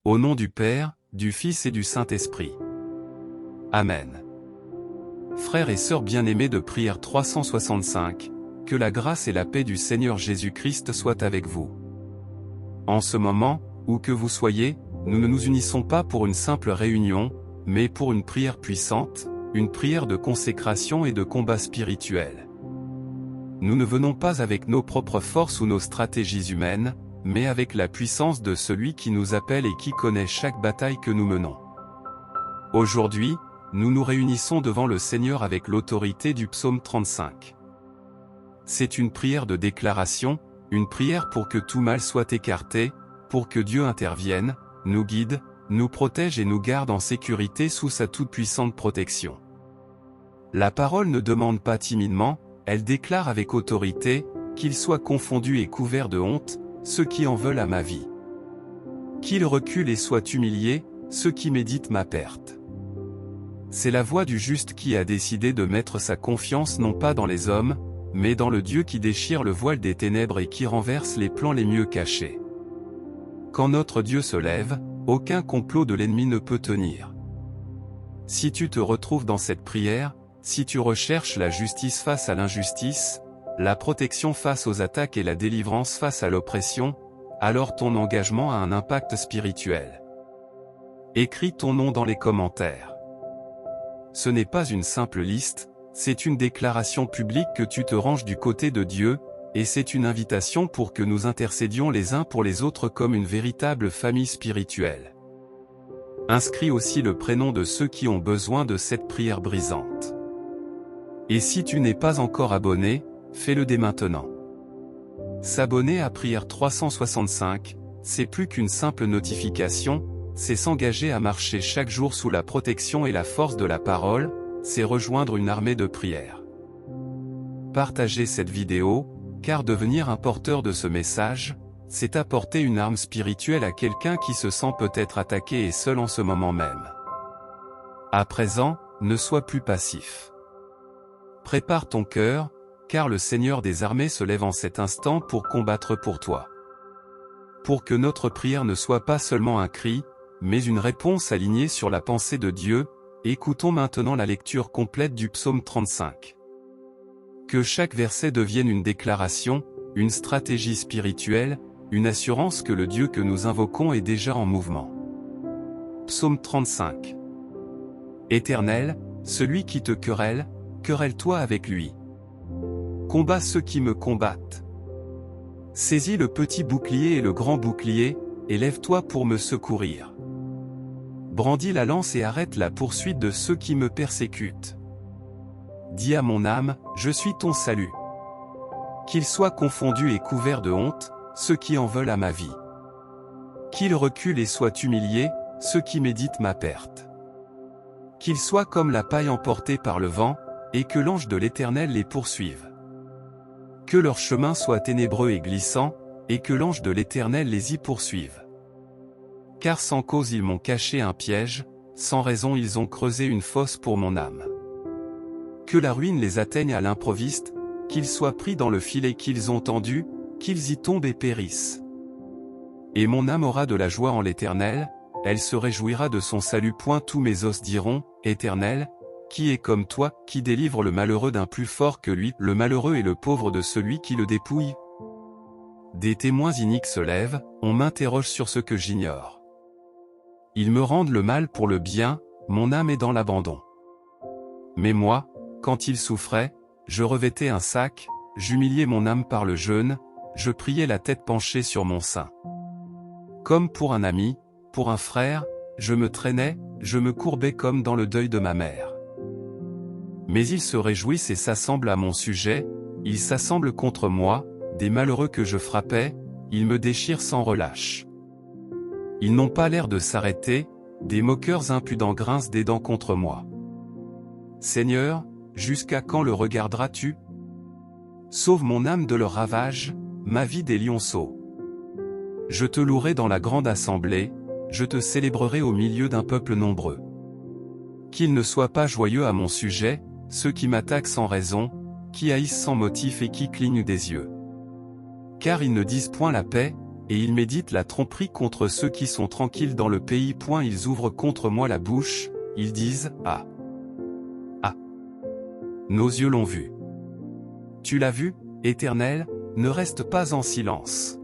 Au nom du Père, du Fils et du Saint-Esprit. Amen. Frères et sœurs bien-aimés de Prière 365, que la grâce et la paix du Seigneur Jésus-Christ soient avec vous. En ce moment, où que vous soyez, nous ne nous unissons pas pour une simple réunion, mais pour une prière puissante, une prière de consécration et de combat spirituel. Nous ne venons pas avec nos propres forces ou nos stratégies humaines, mais avec la puissance de celui qui nous appelle et qui connaît chaque bataille que nous menons. Aujourd'hui, nous nous réunissons devant le Seigneur avec l'autorité du psaume 35. C'est une prière de déclaration, une prière pour que tout mal soit écarté, pour que Dieu intervienne, nous guide, nous protège et nous garde en sécurité sous sa toute-puissante protection. La parole ne demande pas timidement, elle déclare avec autorité, qu'ils soient confondus et couverts de honte, ceux qui en veulent à ma vie. Qu'ils reculent et soient humiliés, ceux qui méditent ma perte. C'est la voix du juste qui a décidé de mettre sa confiance non pas dans les hommes, mais dans le Dieu qui déchire le voile des ténèbres et qui renverse les plans les mieux cachés. Quand notre Dieu se lève, aucun complot de l'ennemi ne peut tenir. Si tu te retrouves dans cette prière, si tu recherches la justice face à l'injustice, la protection face aux attaques et la délivrance face à l'oppression, alors ton engagement a un impact spirituel. Écris ton nom dans les commentaires. Ce n'est pas une simple liste, c'est une déclaration publique que tu te ranges du côté de Dieu, et c'est une invitation pour que nous intercédions les uns pour les autres comme une véritable famille spirituelle. Inscris aussi le prénom de ceux qui ont besoin de cette prière brisante. Et si tu n'es pas encore abonné, fais-le dès maintenant. S'abonner à Prière 365, c'est plus qu'une simple notification, c'est s'engager à marcher chaque jour sous la protection et la force de la parole, c'est rejoindre une armée de prière. Partagez cette vidéo, car devenir un porteur de ce message, c'est apporter une arme spirituelle à quelqu'un qui se sent peut-être attaqué et seul en ce moment même. À présent, ne sois plus passif. Prépare ton cœur, car le Seigneur des armées se lève en cet instant pour combattre pour toi. Pour que notre prière ne soit pas seulement un cri, mais une réponse alignée sur la pensée de Dieu, écoutons maintenant la lecture complète du psaume 35. Que chaque verset devienne une déclaration, une stratégie spirituelle, une assurance que le Dieu que nous invoquons est déjà en mouvement. Psaume 35. Éternel, celui qui te querelle, querelle-toi avec lui. Combat ceux qui me combattent. Saisis le petit bouclier et le grand bouclier, et lève-toi pour me secourir. Brandis la lance et arrête la poursuite de ceux qui me persécutent. Dis à mon âme, je suis ton salut. Qu'ils soient confondus et couverts de honte, ceux qui en veulent à ma vie. Qu'ils reculent et soient humiliés, ceux qui méditent ma perte. Qu'ils soient comme la paille emportée par le vent, et que l'ange de l'Éternel les poursuive. Que leur chemin soit ténébreux et glissant, et que l'ange de l'Éternel les y poursuive. Car sans cause ils m'ont caché un piège, sans raison ils ont creusé une fosse pour mon âme. Que la ruine les atteigne à l'improviste, qu'ils soient pris dans le filet qu'ils ont tendu, qu'ils y tombent et périssent. Et mon âme aura de la joie en l'Éternel, elle se réjouira de son salut. Tous mes os diront, Éternel, qui est comme toi, qui délivre le malheureux d'un plus fort que lui, le malheureux et le pauvre de celui qui le dépouille? Des témoins iniques se lèvent, on m'interroge sur ce que j'ignore. Ils me rendent le mal pour le bien, mon âme est dans l'abandon. Mais moi, quand ils souffraient, je revêtais un sac, j'humiliais mon âme par le jeûne, je priais la tête penchée sur mon sein. Comme pour un ami, pour un frère, je me traînais, je me courbais comme dans le deuil de ma mère. Mais ils se réjouissent et s'assemblent à mon sujet, ils s'assemblent contre moi, des malheureux que je frappais, ils me déchirent sans relâche. Ils n'ont pas l'air de s'arrêter, des moqueurs impudents grincent des dents contre moi. Seigneur, jusqu'à quand le regarderas-tu? Sauve mon âme de leur ravage, ma vie des lionceaux. Je te louerai dans la grande assemblée, je te célébrerai au milieu d'un peuple nombreux. Qu'ils ne soient pas joyeux à mon sujet, ceux qui m'attaquent sans raison, qui haïssent sans motif et qui clignent des yeux. Car ils ne disent point la paix, et ils méditent la tromperie contre ceux qui sont tranquilles dans le pays. Ils ouvrent contre moi la bouche, ils disent, ah! Ah! Nos yeux l'ont vu. Tu l'as vu, Éternel, ne reste pas en silence.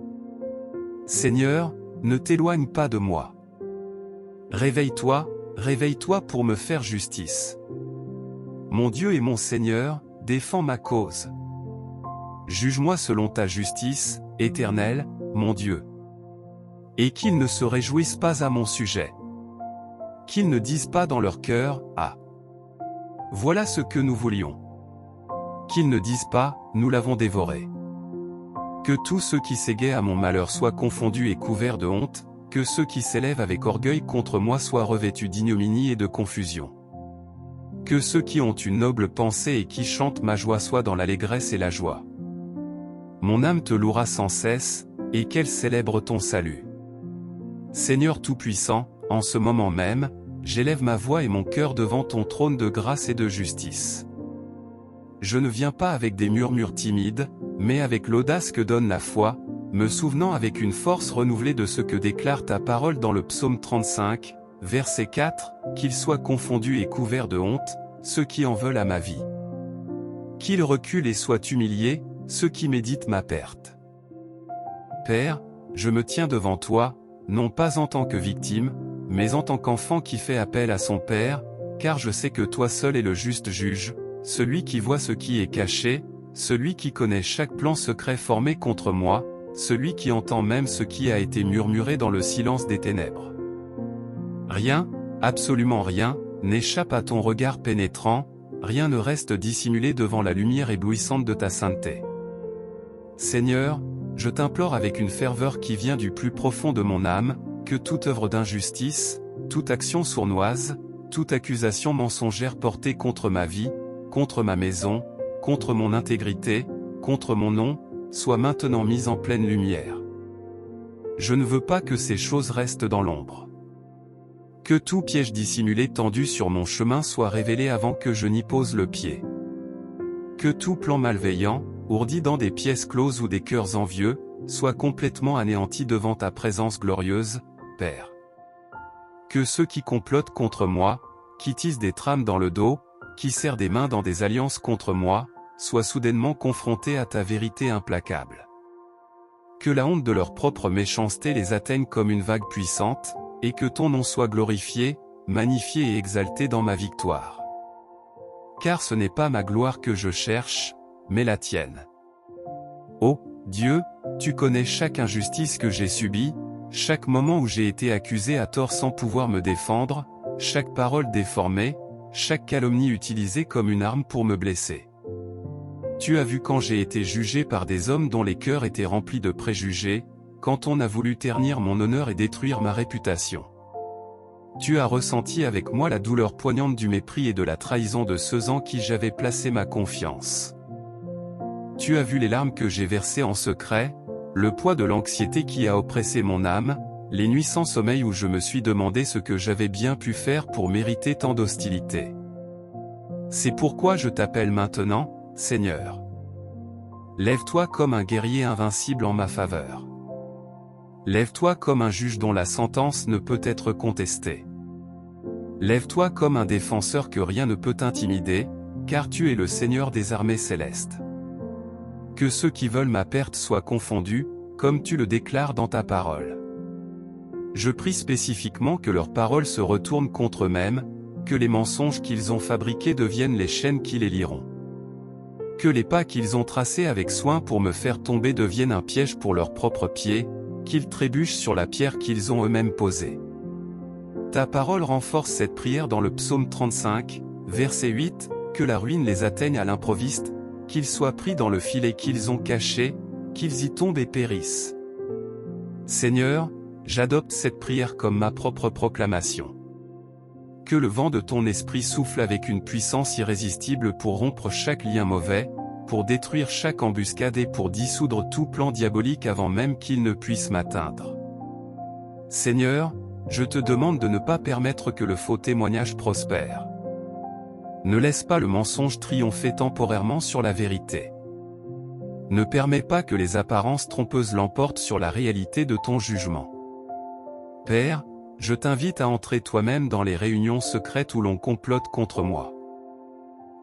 Seigneur, ne t'éloigne pas de moi. Réveille-toi, réveille-toi pour me faire justice. Mon Dieu et mon Seigneur, défends ma cause. Juge-moi selon ta justice, Éternel, mon Dieu. Et qu'ils ne se réjouissent pas à mon sujet. Qu'ils ne disent pas dans leur cœur, ah! Voilà ce que nous voulions. Qu'ils ne disent pas, nous l'avons dévoré. Que tous ceux qui s'égaient à mon malheur soient confondus et couverts de honte, que ceux qui s'élèvent avec orgueil contre moi soient revêtus d'ignominie et de confusion. Que ceux qui ont une noble pensée et qui chantent ma joie soient dans l'allégresse et la joie. Mon âme te louera sans cesse, et qu'elle célèbre ton salut. Seigneur Tout-Puissant, en ce moment même, j'élève ma voix et mon cœur devant ton trône de grâce et de justice. Je ne viens pas avec des murmures timides, mais avec l'audace que donne la foi, me souvenant avec une force renouvelée de ce que déclare ta parole dans le psaume 35, verset 4, qu'ils soient confondus et couverts de honte, ceux qui en veulent à ma vie. Qu'ils reculent et soient humiliés, ceux qui méditent ma perte. Père, je me tiens devant toi, non pas en tant que victime, mais en tant qu'enfant qui fait appel à son Père, car je sais que toi seul es le juste juge, celui qui voit ce qui est caché, celui qui connaît chaque plan secret formé contre moi, celui qui entend même ce qui a été murmuré dans le silence des ténèbres. Rien, absolument rien, n'échappe à ton regard pénétrant, rien ne reste dissimulé devant la lumière éblouissante de ta sainteté. Seigneur, je t'implore avec une ferveur qui vient du plus profond de mon âme, que toute œuvre d'injustice, toute action sournoise, toute accusation mensongère portée contre ma vie, contre ma maison, contre mon intégrité, contre mon nom, soit maintenant mise en pleine lumière. Je ne veux pas que ces choses restent dans l'ombre. Que tout piège dissimulé tendu sur mon chemin soit révélé avant que je n'y pose le pied. Que tout plan malveillant, ourdi dans des pièces closes ou des cœurs envieux, soit complètement anéanti devant ta présence glorieuse, Père. Que ceux qui complotent contre moi, qui tissent des trames dans le dos, qui serrent des mains dans des alliances contre moi, soient soudainement confrontés à ta vérité implacable. Que la honte de leur propre méchanceté les atteigne comme une vague puissante, et que ton nom soit glorifié, magnifié et exalté dans ma victoire. Car ce n'est pas ma gloire que je cherche, mais la tienne. Ô Dieu, tu connais chaque injustice que j'ai subie, chaque moment où j'ai été accusé à tort sans pouvoir me défendre, chaque parole déformée, chaque calomnie utilisée comme une arme pour me blesser. Tu as vu quand j'ai été jugé par des hommes dont les cœurs étaient remplis de préjugés, quand on a voulu ternir mon honneur et détruire ma réputation. Tu as ressenti avec moi la douleur poignante du mépris et de la trahison de ceux en qui j'avais placé ma confiance. Tu as vu les larmes que j'ai versées en secret, le poids de l'anxiété qui a oppressé mon âme, les nuits sans sommeil où je me suis demandé ce que j'avais bien pu faire pour mériter tant d'hostilité. C'est pourquoi je t'appelle maintenant, Seigneur. Lève-toi comme un guerrier invincible en ma faveur. Lève-toi comme un juge dont la sentence ne peut être contestée. Lève-toi comme un défenseur que rien ne peut intimider, car tu es le Seigneur des armées célestes. Que ceux qui veulent ma perte soient confondus, comme tu le déclares dans ta parole. Je prie spécifiquement que leurs paroles se retournent contre eux-mêmes, que les mensonges qu'ils ont fabriqués deviennent les chaînes qui les lieront. Que les pas qu'ils ont tracés avec soin pour me faire tomber deviennent un piège pour leurs propres pieds, qu'ils trébuchent sur la pierre qu'ils ont eux-mêmes posée. Ta parole renforce cette prière dans le psaume 35, verset 8, que la ruine les atteigne à l'improviste, qu'ils soient pris dans le filet qu'ils ont caché, qu'ils y tombent et périssent. Seigneur, j'adopte cette prière comme ma propre proclamation. Que le vent de ton esprit souffle avec une puissance irrésistible pour rompre chaque lien mauvais, pour détruire chaque embuscade et pour dissoudre tout plan diabolique avant même qu'il ne puisse m'atteindre. Seigneur, je te demande de ne pas permettre que le faux témoignage prospère. Ne laisse pas le mensonge triompher temporairement sur la vérité. Ne permets pas que les apparences trompeuses l'emportent sur la réalité de ton jugement. Père, je t'invite à entrer toi-même dans les réunions secrètes où l'on complote contre moi.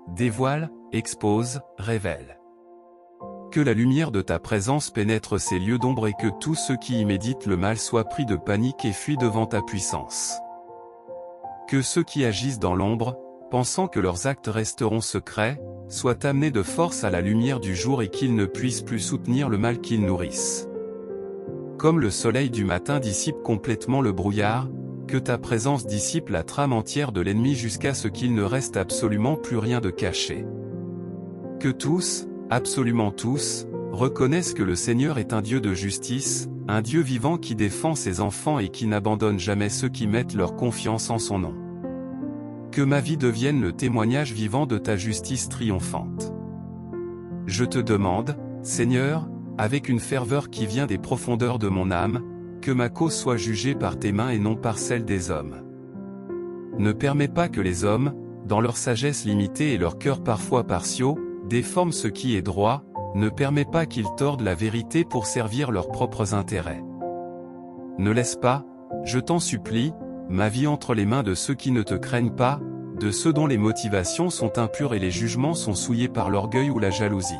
Dévoile, expose, révèle. Que la lumière de ta présence pénètre ces lieux d'ombre et que tous ceux qui y méditent le mal soient pris de panique et fuient devant ta puissance. Que ceux qui agissent dans l'ombre, pensant que leurs actes resteront secrets, soient amenés de force à la lumière du jour et qu'ils ne puissent plus soutenir le mal qu'ils nourrissent. Comme le soleil du matin dissipe complètement le brouillard, que ta présence dissipe la trame entière de l'ennemi jusqu'à ce qu'il ne reste absolument plus rien de caché. Que tous, absolument tous, reconnaissent que le Seigneur est un Dieu de justice, un Dieu vivant qui défend ses enfants et qui n'abandonne jamais ceux qui mettent leur confiance en son nom. Que ma vie devienne le témoignage vivant de ta justice triomphante. Je te demande, Seigneur, avec une ferveur qui vient des profondeurs de mon âme, que ma cause soit jugée par tes mains et non par celle des hommes. Ne permets pas que les hommes, dans leur sagesse limitée et leur cœur parfois partiaux, déforment ce qui est droit, ne permets pas qu'ils tordent la vérité pour servir leurs propres intérêts. Ne laisse pas, je t'en supplie, ma vie entre les mains de ceux qui ne te craignent pas, de ceux dont les motivations sont impures et les jugements sont souillés par l'orgueil ou la jalousie.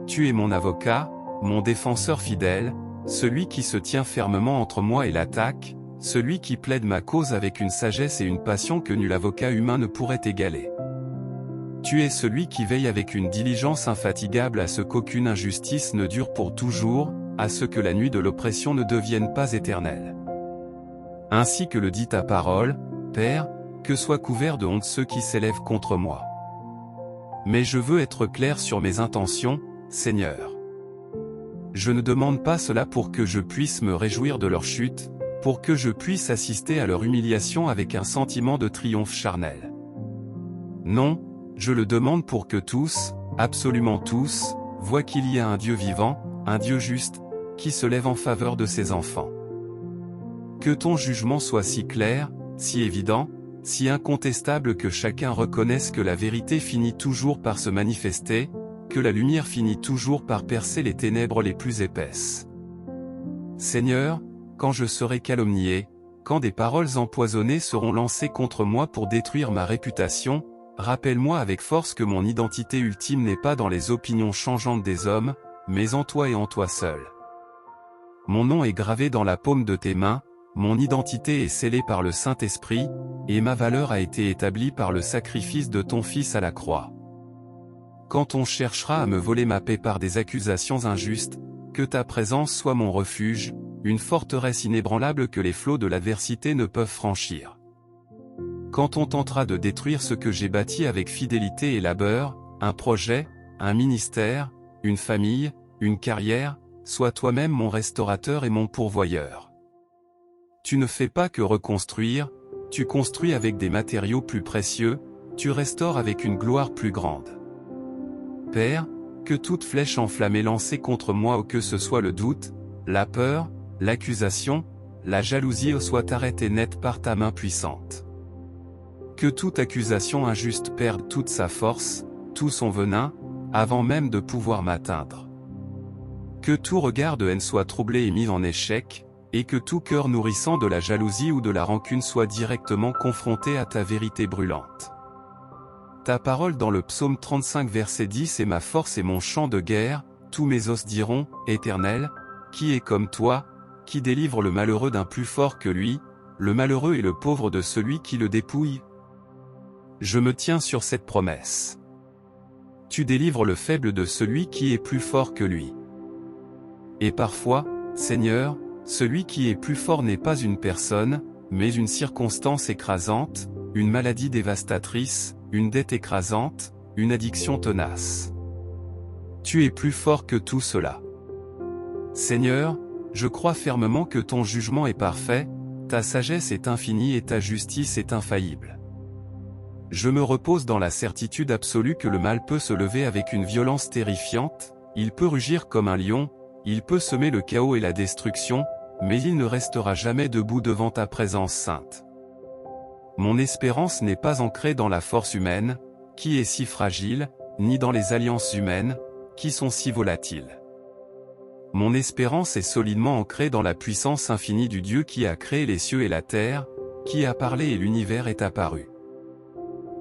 Tu es mon avocat, mon défenseur fidèle, celui qui se tient fermement entre moi et l'attaque, celui qui plaide ma cause avec une sagesse et une passion que nul avocat humain ne pourrait égaler. Tu es celui qui veille avec une diligence infatigable à ce qu'aucune injustice ne dure pour toujours, à ce que la nuit de l'oppression ne devienne pas éternelle. Ainsi que le dit ta parole, Père, que soient couverts de honte ceux qui s'élèvent contre moi. Mais je veux être clair sur mes intentions, Seigneur. Je ne demande pas cela pour que je puisse me réjouir de leur chute, pour que je puisse assister à leur humiliation avec un sentiment de triomphe charnel. Non, je le demande pour que tous, absolument tous, voient qu'il y a un Dieu vivant, un Dieu juste, qui se lève en faveur de ses enfants. Que ton jugement soit si clair, si évident, si incontestable que chacun reconnaisse que la vérité finit toujours par se manifester, que la lumière finit toujours par percer les ténèbres les plus épaisses. Seigneur, quand je serai calomnié, quand des paroles empoisonnées seront lancées contre moi pour détruire ma réputation, rappelle-moi avec force que mon identité ultime n'est pas dans les opinions changeantes des hommes, mais en toi et en toi seul. Mon nom est gravé dans la paume de tes mains, mon identité est scellée par le Saint-Esprit, et ma valeur a été établie par le sacrifice de ton Fils à la croix. Quand on cherchera à me voler ma paix par des accusations injustes, que ta présence soit mon refuge, une forteresse inébranlable que les flots de l'adversité ne peuvent franchir. Quand on tentera de détruire ce que j'ai bâti avec fidélité et labeur, un projet, un ministère, une famille, une carrière, sois toi-même mon restaurateur et mon pourvoyeur. Tu ne fais pas que reconstruire, tu construis avec des matériaux plus précieux, tu restaures avec une gloire plus grande. Père, que toute flèche enflammée lancée contre moi ou que ce soit le doute, la peur, l'accusation, la jalousie soit arrêtée net par ta main puissante. Que toute accusation injuste perde toute sa force, tout son venin, avant même de pouvoir m'atteindre. Que tout regard de haine soit troublé et mis en échec, et que tout cœur nourrissant de la jalousie ou de la rancune soit directement confronté à ta vérité brûlante. Ta parole dans le psaume 35 verset 10 est ma force et mon chant de guerre, tous mes os diront, Éternel, qui est comme toi, qui délivre le malheureux d'un plus fort que lui, le malheureux et le pauvre de celui qui le dépouille. Je me tiens sur cette promesse. Tu délivres le faible de celui qui est plus fort que lui. Et parfois, Seigneur, celui qui est plus fort n'est pas une personne, mais une circonstance écrasante, une maladie dévastatrice, une dette écrasante, une addiction tenace. Tu es plus fort que tout cela. Seigneur, je crois fermement que ton jugement est parfait, ta sagesse est infinie et ta justice est infaillible. Je me repose dans la certitude absolue que le mal peut se lever avec une violence terrifiante, il peut rugir comme un lion, il peut semer le chaos et la destruction, mais il ne restera jamais debout devant ta présence sainte. Mon espérance n'est pas ancrée dans la force humaine, qui est si fragile, ni dans les alliances humaines, qui sont si volatiles. Mon espérance est solidement ancrée dans la puissance infinie du Dieu qui a créé les cieux et la terre, qui a parlé et l'univers est apparu.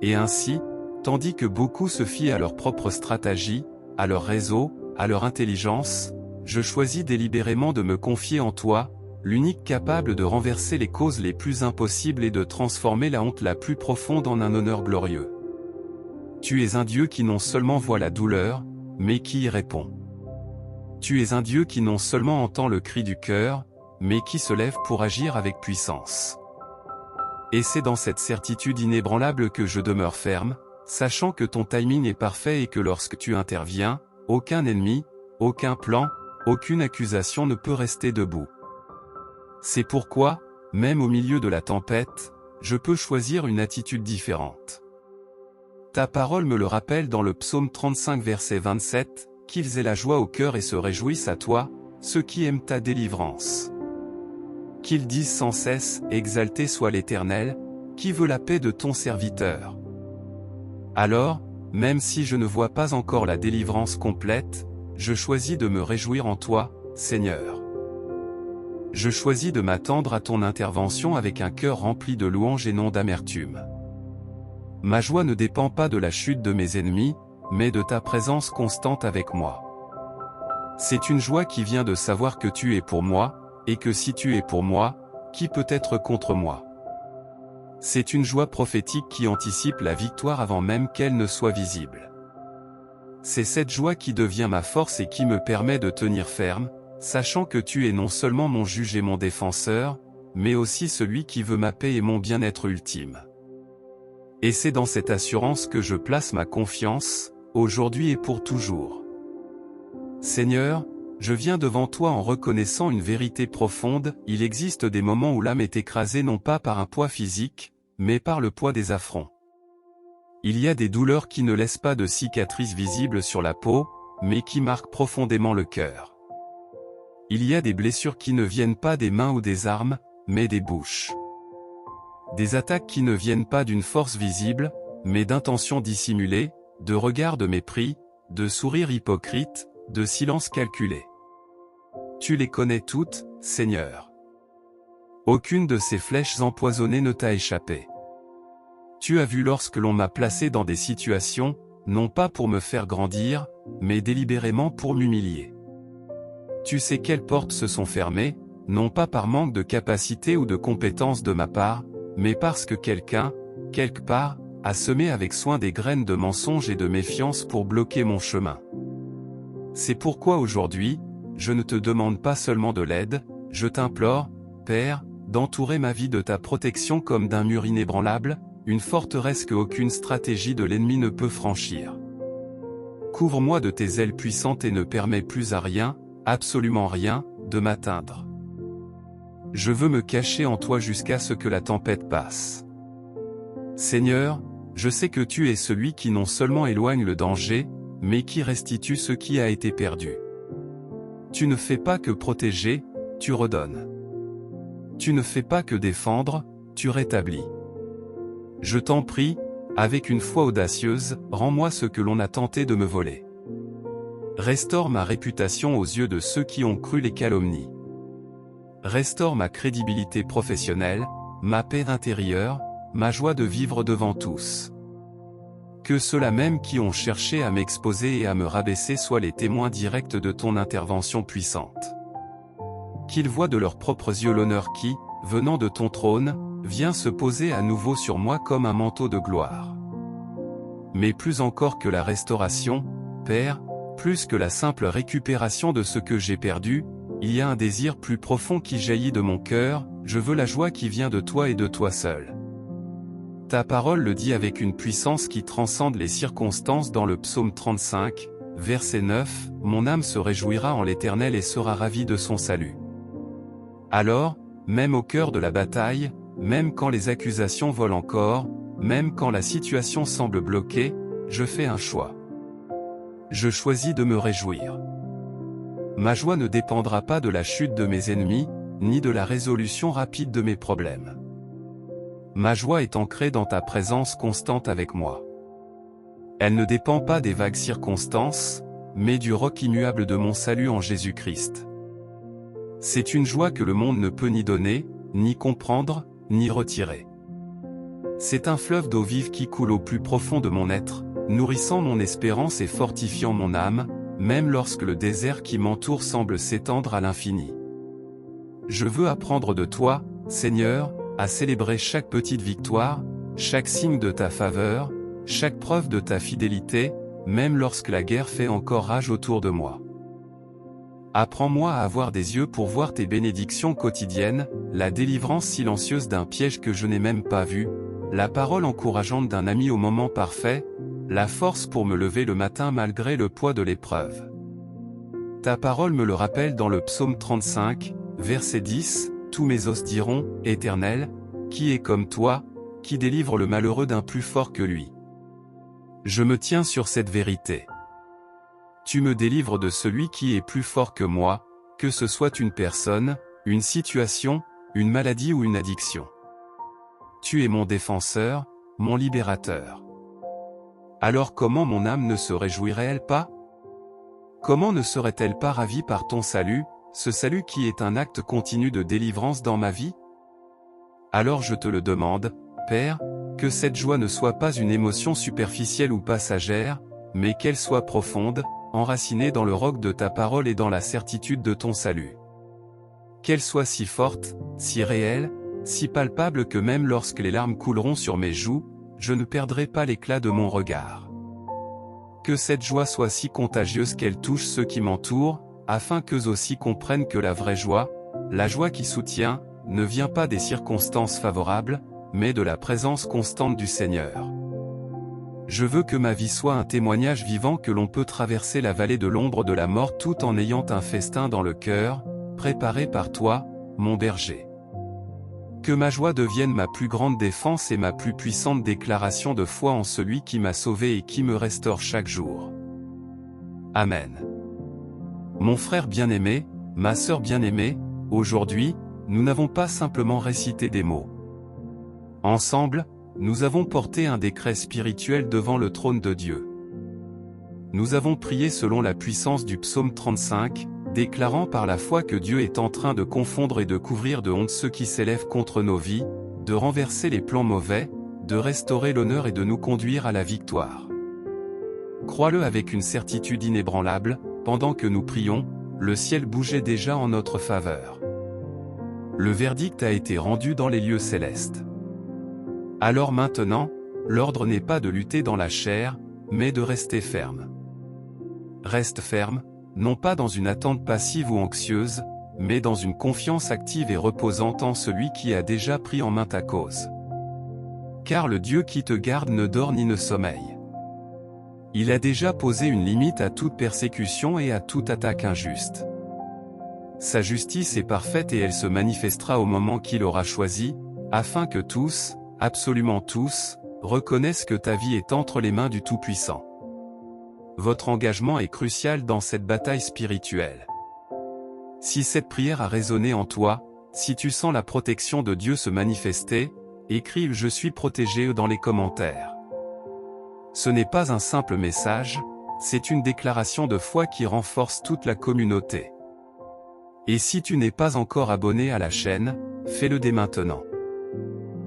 Et ainsi, tandis que beaucoup se fient à leur propre stratégie, à leur réseau, à leur intelligence, je choisis délibérément de me confier en toi, l'unique capable de renverser les causes les plus impossibles et de transformer la honte la plus profonde en un honneur glorieux. Tu es un Dieu qui non seulement voit la douleur, mais qui y répond. Tu es un Dieu qui non seulement entend le cri du cœur, mais qui se lève pour agir avec puissance. Et c'est dans cette certitude inébranlable que je demeure ferme, sachant que ton timing est parfait et que lorsque tu interviens, aucun ennemi, aucun plan, aucune accusation ne peut rester debout. C'est pourquoi, même au milieu de la tempête, je peux choisir une attitude différente. Ta parole me le rappelle dans le psaume 35 verset 27, qu'ils aient la joie au cœur et se réjouissent à toi, ceux qui aiment ta délivrance. Qu'ils disent sans cesse, exalté soit l'Éternel, qui veut la paix de ton serviteur. Alors, même si je ne vois pas encore la délivrance complète, je choisis de me réjouir en toi, Seigneur. Je choisis de m'attendre à ton intervention avec un cœur rempli de louanges et non d'amertume. Ma joie ne dépend pas de la chute de mes ennemis, mais de ta présence constante avec moi. C'est une joie qui vient de savoir que tu es pour moi, et que si tu es pour moi, qui peut être contre moi? C'est une joie prophétique qui anticipe la victoire avant même qu'elle ne soit visible. C'est cette joie qui devient ma force et qui me permet de tenir ferme, sachant que tu es non seulement mon juge et mon défenseur, mais aussi celui qui veut ma paix et mon bien-être ultime. Et c'est dans cette assurance que je place ma confiance, aujourd'hui et pour toujours. Seigneur, je viens devant toi en reconnaissant une vérité profonde, il existe des moments où l'âme est écrasée non pas par un poids physique, mais par le poids des affronts. Il y a des douleurs qui ne laissent pas de cicatrices visibles sur la peau, mais qui marquent profondément le cœur. Il y a des blessures qui ne viennent pas des mains ou des armes, mais des bouches. Des attaques qui ne viennent pas d'une force visible, mais d'intentions dissimulées, de regards de mépris, de sourires hypocrites, de silences calculés. Tu les connais toutes, Seigneur. Aucune de ces flèches empoisonnées ne t'a échappé. Tu as vu lorsque l'on m'a placé dans des situations, non pas pour me faire grandir, mais délibérément pour m'humilier. Tu sais quelles portes se sont fermées, non pas par manque de capacité ou de compétence de ma part, mais parce que quelqu'un, quelque part, a semé avec soin des graines de mensonge et de méfiance pour bloquer mon chemin. C'est pourquoi aujourd'hui, je ne te demande pas seulement de l'aide, je t'implore, Père, d'entourer ma vie de ta protection comme d'un mur inébranlable, une forteresse que aucune stratégie de l'ennemi ne peut franchir. Couvre-moi de tes ailes puissantes et ne permets plus à rien, absolument rien, de m'atteindre. Je veux me cacher en toi jusqu'à ce que la tempête passe. Seigneur, je sais que tu es celui qui non seulement éloigne le danger, mais qui restitue ce qui a été perdu. Tu ne fais pas que protéger, tu redonnes. Tu ne fais pas que défendre, tu rétablis. Je t'en prie, avec une foi audacieuse, rends-moi ce que l'on a tenté de me voler. Restaure ma réputation aux yeux de ceux qui ont cru les calomnies. Restaure ma crédibilité professionnelle, ma paix intérieure, ma joie de vivre devant tous. Que ceux-là même qui ont cherché à m'exposer et à me rabaisser soient les témoins directs de ton intervention puissante. Qu'ils voient de leurs propres yeux l'honneur qui, venant de ton trône, vient se poser à nouveau sur moi comme un manteau de gloire. Mais plus encore que la restauration, Père, plus que la simple récupération de ce que j'ai perdu, il y a un désir plus profond qui jaillit de mon cœur, je veux la joie qui vient de toi et de toi seul. Ta parole le dit avec une puissance qui transcende les circonstances dans le psaume 35, verset 9, « Mon âme se réjouira en l'Éternel et sera ravie de son salut. » Alors, même au cœur de la bataille, même quand les accusations volent encore, même quand la situation semble bloquée, je fais un choix. Je choisis de me réjouir. Ma joie ne dépendra pas de la chute de mes ennemis, ni de la résolution rapide de mes problèmes. Ma joie est ancrée dans ta présence constante avec moi. Elle ne dépend pas des vagues circonstances, mais du roc immuable de mon salut en Jésus-Christ. C'est une joie que le monde ne peut ni donner, ni comprendre, ni retirer. C'est un fleuve d'eau vive qui coule au plus profond de mon être, nourrissant mon espérance et fortifiant mon âme, même lorsque le désert qui m'entoure semble s'étendre à l'infini. Je veux apprendre de toi, Seigneur, à célébrer chaque petite victoire, chaque signe de ta faveur, chaque preuve de ta fidélité, même lorsque la guerre fait encore rage autour de moi. Apprends-moi à avoir des yeux pour voir tes bénédictions quotidiennes, la délivrance silencieuse d'un piège que je n'ai même pas vu, la parole encourageante d'un ami au moment parfait, la force pour me lever le matin malgré le poids de l'épreuve. Ta parole me le rappelle dans le psaume 35, verset 10, « Tous mes os diront, Éternel, qui est comme toi, qui délivre le malheureux d'un plus fort que lui. » Je me tiens sur cette vérité. Tu me délivres de celui qui est plus fort que moi, que ce soit une personne, une situation, une maladie ou une addiction. Tu es mon défenseur, mon libérateur. Alors comment mon âme ne se réjouirait-elle pas? Comment ne serait-elle pas ravie par ton salut, ce salut qui est un acte continu de délivrance dans ma vie? Alors je te le demande, Père, que cette joie ne soit pas une émotion superficielle ou passagère, mais qu'elle soit profonde, enracinée dans le roc de ta parole et dans la certitude de ton salut. Qu'elle soit si forte, si réelle, si palpable que même lorsque les larmes couleront sur mes joues, je ne perdrai pas l'éclat de mon regard. Que cette joie soit si contagieuse qu'elle touche ceux qui m'entourent, afin qu'eux aussi comprennent que la vraie joie, la joie qui soutient, ne vient pas des circonstances favorables, mais de la présence constante du Seigneur. Je veux que ma vie soit un témoignage vivant que l'on peut traverser la vallée de l'ombre de la mort tout en ayant un festin dans le cœur, préparé par toi, mon berger. Que ma joie devienne ma plus grande défense et ma plus puissante déclaration de foi en celui qui m'a sauvé et qui me restaure chaque jour. Amen. Mon frère bien-aimé, ma sœur bien-aimée, aujourd'hui, nous n'avons pas simplement récité des mots. Ensemble, nous avons porté un décret spirituel devant le trône de Dieu. Nous avons prié selon la puissance du psaume 35, déclarant par la foi que Dieu est en train de confondre et de couvrir de honte ceux qui s'élèvent contre nos vies, de renverser les plans mauvais, de restaurer l'honneur et de nous conduire à la victoire. Crois-le avec une certitude inébranlable, pendant que nous prions, le ciel bougeait déjà en notre faveur. Le verdict a été rendu dans les lieux célestes. Alors maintenant, l'ordre n'est pas de lutter dans la chair, mais de rester ferme. Reste ferme, non pas dans une attente passive ou anxieuse, mais dans une confiance active et reposante en celui qui a déjà pris en main ta cause. Car le Dieu qui te garde ne dort ni ne sommeille. Il a déjà posé une limite à toute persécution et à toute attaque injuste. Sa justice est parfaite et elle se manifestera au moment qu'il aura choisi, afin que tous, absolument tous, reconnaissent que ta vie est entre les mains du Tout-Puissant. Votre engagement est crucial dans cette bataille spirituelle. Si cette prière a résonné en toi, si tu sens la protection de Dieu se manifester, écris « Je suis protégé » dans les commentaires. Ce n'est pas un simple message, c'est une déclaration de foi qui renforce toute la communauté. Et si tu n'es pas encore abonné à la chaîne, fais-le dès maintenant.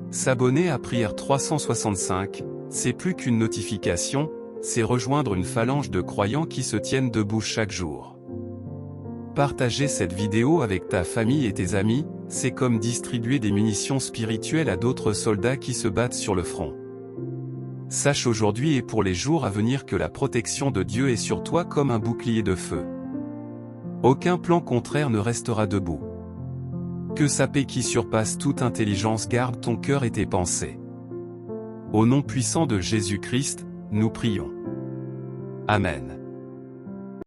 S'abonner à Prière 365, c'est plus qu'une notification, c'est rejoindre une phalange de croyants qui se tiennent debout chaque jour. Partager cette vidéo avec ta famille et tes amis, c'est comme distribuer des munitions spirituelles à d'autres soldats qui se battent sur le front. Sache aujourd'hui et pour les jours à venir que la protection de Dieu est sur toi comme un bouclier de feu. Aucun plan contraire ne restera debout. Que sa paix qui surpasse toute intelligence garde ton cœur et tes pensées. Au nom puissant de Jésus-Christ, nous prions. Amen.